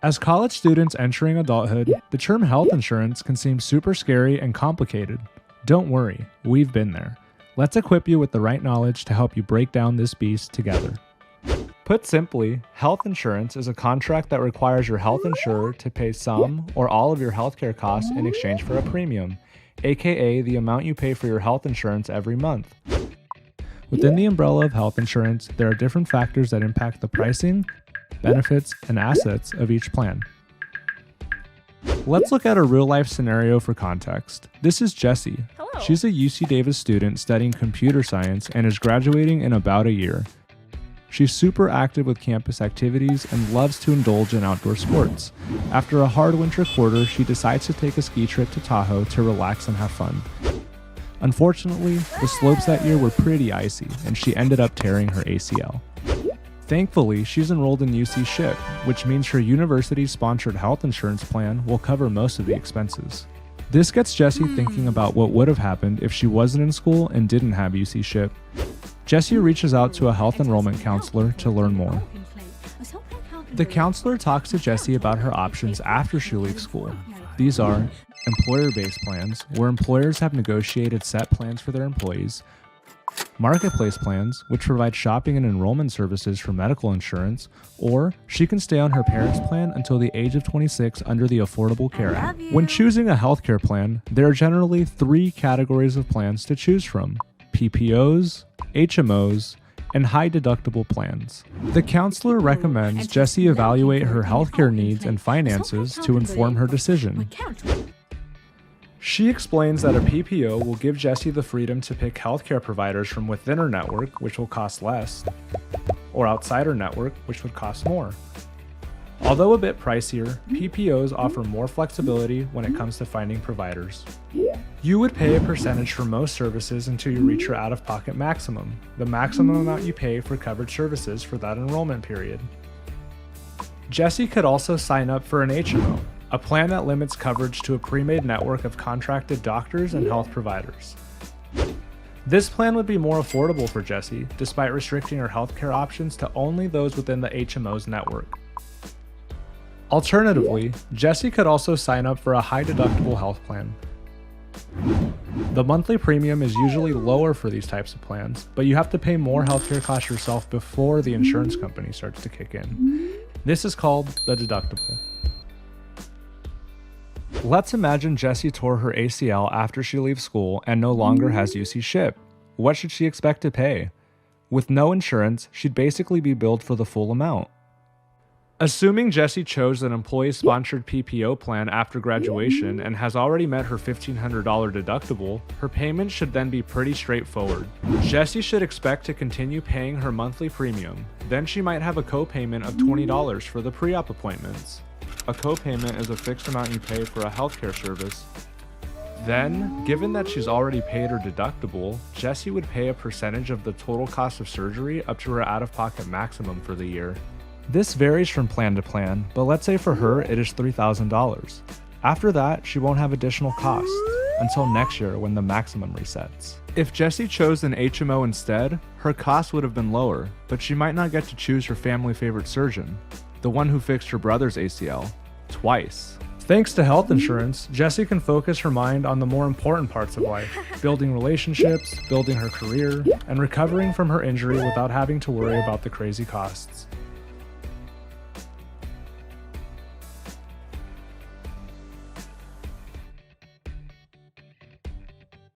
As college students entering adulthood, the term health insurance can seem super scary and complicated. Don't worry, we've been there. Let's equip you with the right knowledge to help you break down this beast together. Put simply, health insurance is a contract that requires your health insurer to pay some or all of your healthcare costs in exchange for a premium, aka the amount you pay for your health insurance every month. Within the umbrella of health insurance, there are different factors that impact the pricing, benefits, and assets of each plan. Let's look at a real-life scenario for context. This is Jessie. Hello. She's a UC Davis student studying computer science and is graduating in about a year. She's super active with campus activities and loves to indulge in outdoor sports. After a hard winter quarter, she decides to take a ski trip to Tahoe to relax and have fun. Unfortunately, the slopes that year were pretty icy, and she ended up tearing her ACL. Thankfully, she's enrolled in UC SHIP, which means her university's sponsored health insurance plan will cover most of the expenses. This gets Jessie thinking about what would have happened if she wasn't in school and didn't have UC SHIP. Jessie reaches out to a health enrollment counselor to learn more. The counselor talks to Jessie about her options after she leaves school. These are employer-based plans, where employers have negotiated set plans for their employees, marketplace plans, which provide shopping and enrollment services for medical insurance, or she can stay on her parents' plan until the age of 26 under the Affordable Care Act. When choosing a healthcare plan, there are generally 3 categories of plans to choose from: PPOs, HMOs, and high deductible plans. The counselor recommends Jessie evaluate her healthcare needs and finances to inform her decision. She explains that a PPO will give Jessie the freedom to pick healthcare providers from within her network, which will cost less, or outside her network, which would cost more. Although a bit pricier, PPOs offer more flexibility when it comes to finding providers. You would pay a percentage for most services until you reach your out-of-pocket maximum, the maximum amount you pay for covered services for that enrollment period. Jessie could also sign up for an HMO, a plan that limits coverage to a pre-made network of contracted doctors and health providers. This plan would be more affordable for Jessie, despite restricting her healthcare options to only those within the HMO's network. Alternatively, Jessie could also sign up for a high-deductible health plan. The monthly premium is usually lower for these types of plans, but you have to pay more healthcare costs yourself before the insurance company starts to kick in. This is called the deductible. Let's imagine Jessie tore her ACL after she leaves school and no longer has UC SHIP. What should she expect to pay? With no insurance, she'd basically be billed for the full amount. Assuming Jessie chose an employee-sponsored PPO plan after graduation and has already met her $1,500 deductible, her payments should then be pretty straightforward. Jessie should expect to continue paying her monthly premium. Then she might have a co-payment of $20 for the pre-op appointments. A co-payment is a fixed amount you pay for a healthcare service. Then, given that she's already paid her deductible, Jessie would pay a percentage of the total cost of surgery up to her out-of-pocket maximum for the year. This varies from plan to plan, but let's say for her it is $3,000. After that, she won't have additional costs until next year when the maximum resets. If Jessie chose an HMO instead, her cost would have been lower, but she might not get to choose her family favorite surgeon, the one who fixed her brother's ACL, twice. Thanks to health insurance, Jessie can focus her mind on the more important parts of life, building relationships, building her career, and recovering from her injury without having to worry about the crazy costs.